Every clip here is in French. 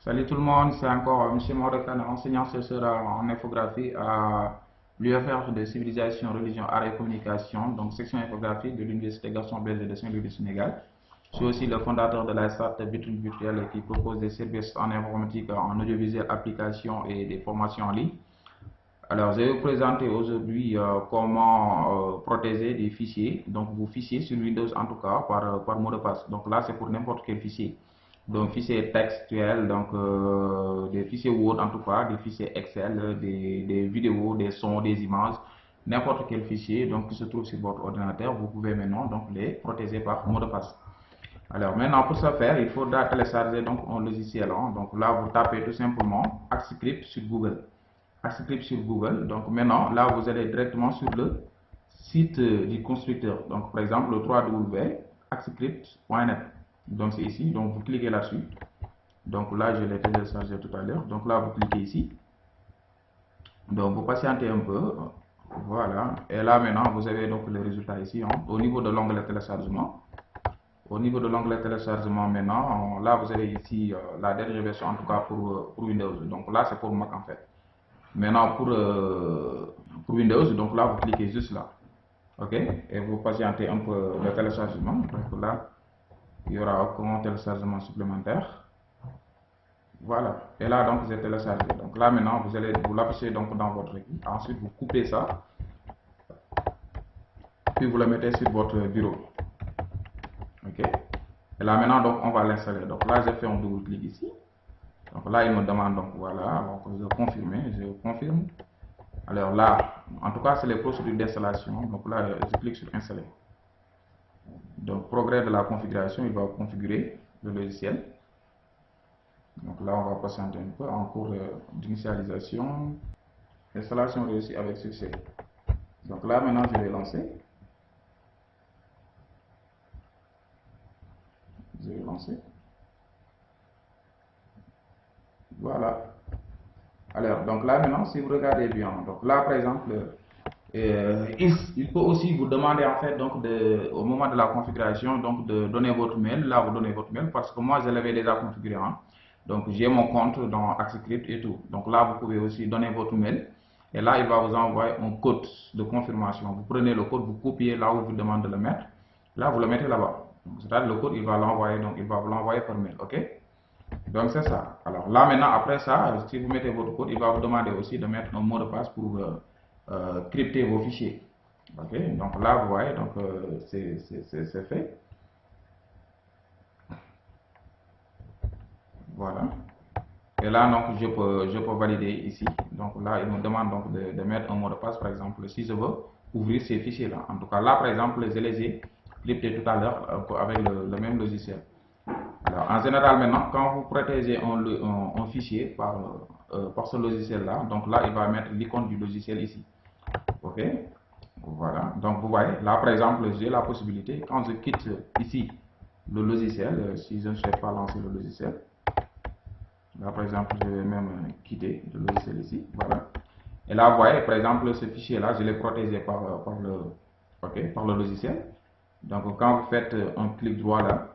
Salut tout le monde, c'est encore M. Morekan, enseignant-chercheur en infographie à l'UFR de civilisation, religion, art et communication, donc section infographie de l'Université Gaston Berger de Saint-Louis du Sénégal. Je suis aussi le fondateur de la SAT Vitrine Virtuelle qui propose des services en informatique, en audiovisuel, applications et des formations en ligne. Alors, je vais vous présenter aujourd'hui comment protéger des fichiers. Donc, vos fichiers sur Windows en tout cas par mot de passe. Donc là, c'est pour n'importe quel fichier. Donc, fichiers textuels, donc des fichiers Word en tout cas, des fichiers Excel, des vidéos, des sons, des images, n'importe quel fichier donc qui se trouve sur votre ordinateur, vous pouvez maintenant donc les protéger par mot de passe. Alors maintenant, pour ce faire, il faudra télécharger donc un logiciel. Donc là, vous tapez tout simplement ActiveScript sur Google. ActiveScript sur Google. Donc maintenant, là, vous allez directement sur le site du constructeur. Donc par exemple, le www.activescript.net. Donc c'est ici. Donc vous cliquez là-dessus. Donc là, je l'ai téléchargé tout à l'heure. Donc là, vous cliquez ici. Donc vous patientez un peu. Voilà. Et là maintenant, vous avez donc le résultat ici. Au niveau de l'onglet téléchargement. Au niveau de l'onglet téléchargement maintenant, là vous avez ici la dernière version en tout cas pour Windows. Donc là c'est pour Mac en fait. Maintenant pour Windows, donc là vous cliquez juste là. Ok. Et vous patientez un peu le téléchargement. Donc là il y aura un téléchargement supplémentaire. Voilà. Et là donc j'ai téléchargé. Donc là maintenant vous allez vous l'afficher donc dans votre équipe. Ensuite vous coupez ça. Puis vous le mettez sur votre bureau. Ok. Et là maintenant donc on va l'installer. Donc là j'ai fait un double clic ici. Donc là il me demande donc voilà, donc je confirme. Alors là, en tout cas c'est les procédures d'installation. Donc là je clique sur installer. Donc progrès de la configuration, il va configurer le logiciel. Donc là on va patienter un peu en cours d'initialisation. Installation réussie avec succès. Donc là maintenant je vais lancer. Je vais lancer. Voilà. Alors, donc là maintenant, si vous regardez bien, donc là par exemple, il peut aussi vous demander en fait donc au moment de la configuration donc de donner votre mail. Là vous donnez votre mail parce que moi je l'avais déjà configuré. Donc j'ai mon compte dans ActiveScript et tout. Donc là vous pouvez aussi donner votre mail et là il va vous envoyer un code de confirmation. Vous prenez le code, vous copiez là où vous demande de le mettre. Là vous le mettez là-bas. C'est-à-dire le code il va l'envoyer, donc il va vous l'envoyer par mail. Ok. Donc c'est ça. Alors là maintenant après ça, si vous mettez votre code, il va vous demander aussi de mettre un mot de passe pour crypter vos fichiers. Ok. Donc là vous voyez, donc c'est fait. Voilà. Et là donc je peux valider ici. Donc là il me demande donc de mettre un mot de passe par exemple si je veux ouvrir ces fichiers là. En tout cas là par exemple je les ai cryptés tout à l'heure avec le même logiciel. Alors, en général, maintenant, quand vous protégez un fichier par ce logiciel-là, donc là, il va mettre l'icône du logiciel ici. Ok. Voilà. Donc, vous voyez, là, par exemple, j'ai la possibilité, quand je quitte ici le logiciel, si je ne souhaite pas lancer le logiciel, là, par exemple, je vais même quitter le logiciel ici. Voilà. Et là, vous voyez, par exemple, ce fichier-là, je l'ai protégé par le logiciel. Donc, quand vous faites un clic droit là,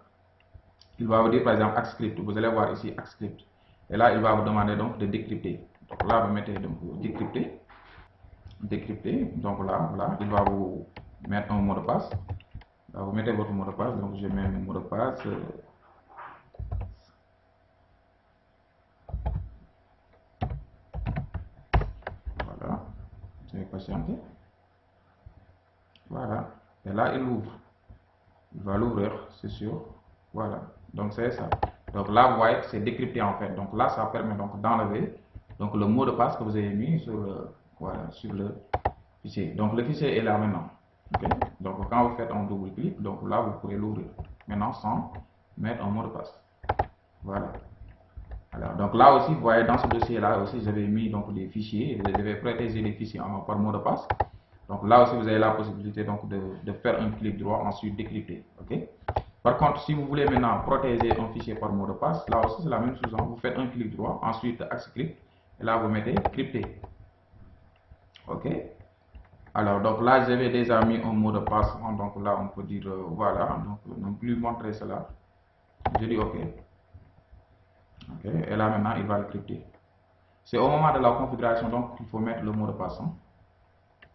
il va vous dire par exemple ActiveScript. Vous allez voir ici ActiveScript. Et là, il va vous demander donc de décrypter. Donc là, vous mettez donc décrypter. Décrypter. Donc là, voilà, il va vous mettre un mot de passe. Là, vous mettez votre mot de passe. Donc je mets mon mot de passe. Voilà. Je vais patienter. Voilà. Et là, il ouvre. Il va l'ouvrir, c'est sûr. Voilà. Donc c'est ça. Donc là, vous voyez que c'est décrypté en fait. Donc là, ça permet donc d'enlever donc le mot de passe que vous avez mis sur, voilà, sur le fichier. Donc le fichier est là maintenant. Okay. Donc quand vous faites un double clic, donc là vous pourrez l'ouvrir maintenant sans mettre un mot de passe. Voilà. Alors donc là aussi, vous voyez dans ce dossier là aussi, j'avais mis donc des fichiers, je vais protéger les fichiers par mot de passe. Donc là aussi, vous avez la possibilité donc de faire un clic droit, ensuite décrypter. Ok. Par contre, si vous voulez maintenant protéger un fichier par mot de passe, là aussi c'est la même chose. Vous faites un clic droit, ensuite ActiveScript, et là vous mettez crypter. Ok. Alors, donc là, j'avais déjà mis un mot de passe. Donc là, on peut dire voilà. Donc, ne plus montrer cela. Je dis OK. Ok. Et là, maintenant, il va le crypter. C'est au moment de la configuration, donc, qu'il faut mettre le mot de passe.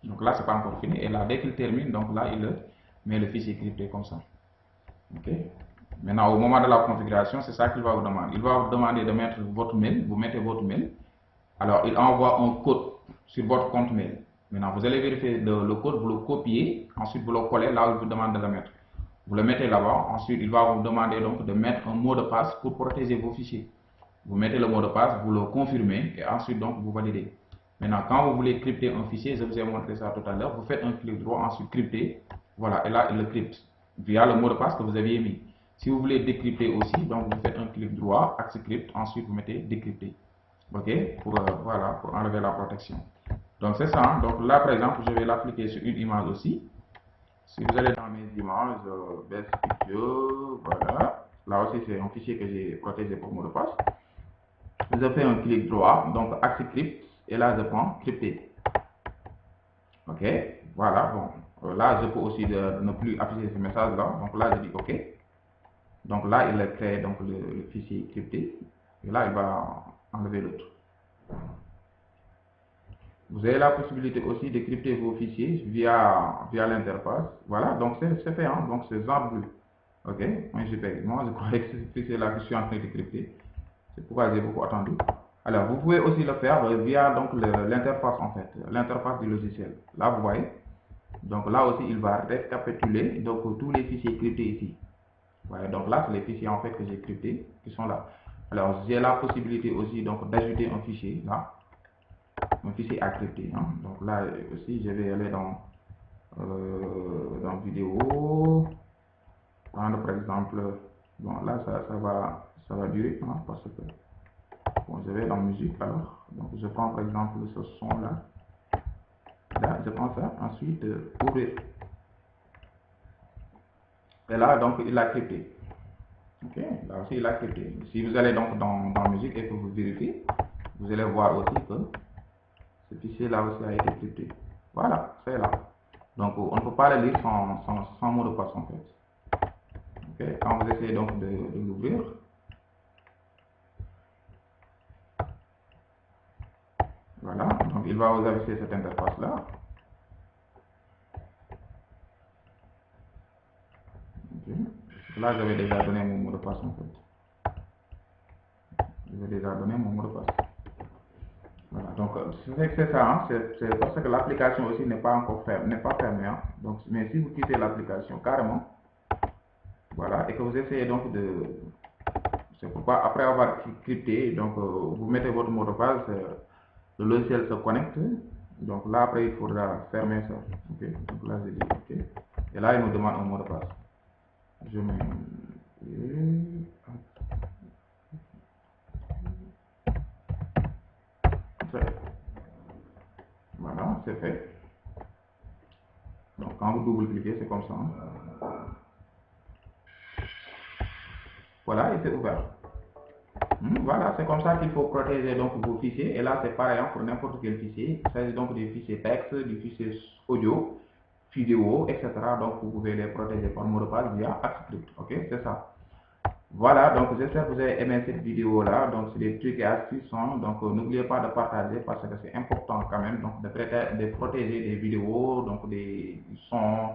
Donc là, c'est pas encore fini. Et là, dès qu'il termine, donc là, il met le fichier crypté comme ça. Ok. Maintenant, au moment de la configuration, c'est ça qu'il va vous demander. Il va vous demander de mettre votre mail. Vous mettez votre mail. Alors, il envoie un code sur votre compte mail. Maintenant, vous allez vérifier le code, vous le copiez, ensuite vous le collez là où il vous demande de le mettre. Vous le mettez là-bas, ensuite il va vous demander donc de mettre un mot de passe pour protéger vos fichiers. Vous mettez le mot de passe, vous le confirmez et ensuite donc vous validez. Maintenant, quand vous voulez crypter un fichier, je vous ai montré ça tout à l'heure, vous faites un clic droit, ensuite crypter, voilà, et là il le crypte via le mot de passe que vous aviez mis. Si vous voulez décrypter aussi, donc vous faites un clic droit, axe crypt, ensuite vous mettez décrypter. Ok, voilà, pour enlever la protection. Donc c'est ça, hein. Donc là par exemple, je vais l'appliquer sur une image aussi. Si vous allez dans mes images, Best Picture, voilà. Là aussi c'est un fichier que j'ai protégé pour mot de passe. Je fais un clic droit, donc axe crypt, et là je prends crypter. Ok, voilà, bon. Là je peux aussi ne plus afficher ce message là, donc là je dis ok. Donc là il a créé donc le fichier crypté, et là il va enlever l'autre. Vous avez la possibilité aussi de crypter vos fichiers via l'interface. Voilà, donc c'est fait, hein? Donc c'est Jean Bleu. Ok, moi je croyais que c'est fichier-là que je suis en train de crypter. C'est pourquoi j'ai beaucoup attendu. Alors, vous pouvez aussi le faire via donc l'interface en fait, l'interface du logiciel. Là, vous voyez. Donc là aussi, il va récapituler donc tous les fichiers cryptés ici. Voilà, donc là, c'est les fichiers en fait que j'ai cryptés qui sont là. Alors, j'ai la possibilité aussi donc d'ajouter un fichier là. Un fichier à crypter. Hein. Donc là aussi, je vais aller dans vidéo, prendre par exemple, bon là ça va durer hein, parce que bon, je vais dans musique alors, donc je prends par exemple ce son là, je prends ça, ensuite ouvrir, et là donc il a crypté. Ok, là aussi il a crypté. Si vous allez donc dans musique et que vous vérifiez, vous allez voir aussi que ce fichier là aussi a été crypté. Voilà, c'est là. Donc on ne peut pas le lire sans mot de passe en fait. Okay. Quand vous essayez donc de l'ouvrir, voilà, donc il va vous afficher cette interface là. Okay. Là j'avais déjà donné mon mot de passe en fait. J'avais déjà donné mon mot de passe. Voilà, donc c'est ça, hein, c'est parce que l'application aussi n'est pas encore fermée, hein. Donc, mais si vous quittez l'application carrément, voilà, et que vous essayez donc c'est pourquoi après avoir crypté, donc vous mettez votre mot de passe, le logiciel se connecte, donc là après il faudra fermer ça. Ok, donc là je dis ok, et là il nous demande un mot de passe. Je mets voilà, c'est fait. Donc quand vous double-cliquez, c'est comme ça. Hein. Voilà, et c'est ouvert. Voilà, c'est comme ça qu'il faut protéger donc vos fichiers. Et là, c'est pareil pour n'importe quel fichier. Il s'agit donc des fichiers texte, des fichiers audio, vidéo, etc. Donc, vous pouvez les protéger par mot de passe via AppScript. Ok, c'est ça. Voilà, donc j'espère que vous avez aimé cette vidéo là. Donc, c'est des trucs et astuces. Donc, n'oubliez pas de partager parce que c'est important quand même. Donc, de protéger des vidéos, donc des sons,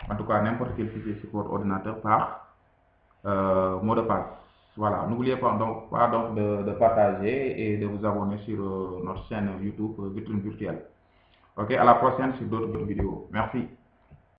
en tout cas n'importe quel fichier sur votre ordinateur par mot de passe. Voilà, n'oubliez pas donc, de partager et de vous abonner sur notre chaîne YouTube Vitrine Virtuelle. Ok, à la prochaine sur d'autres vidéos. Merci.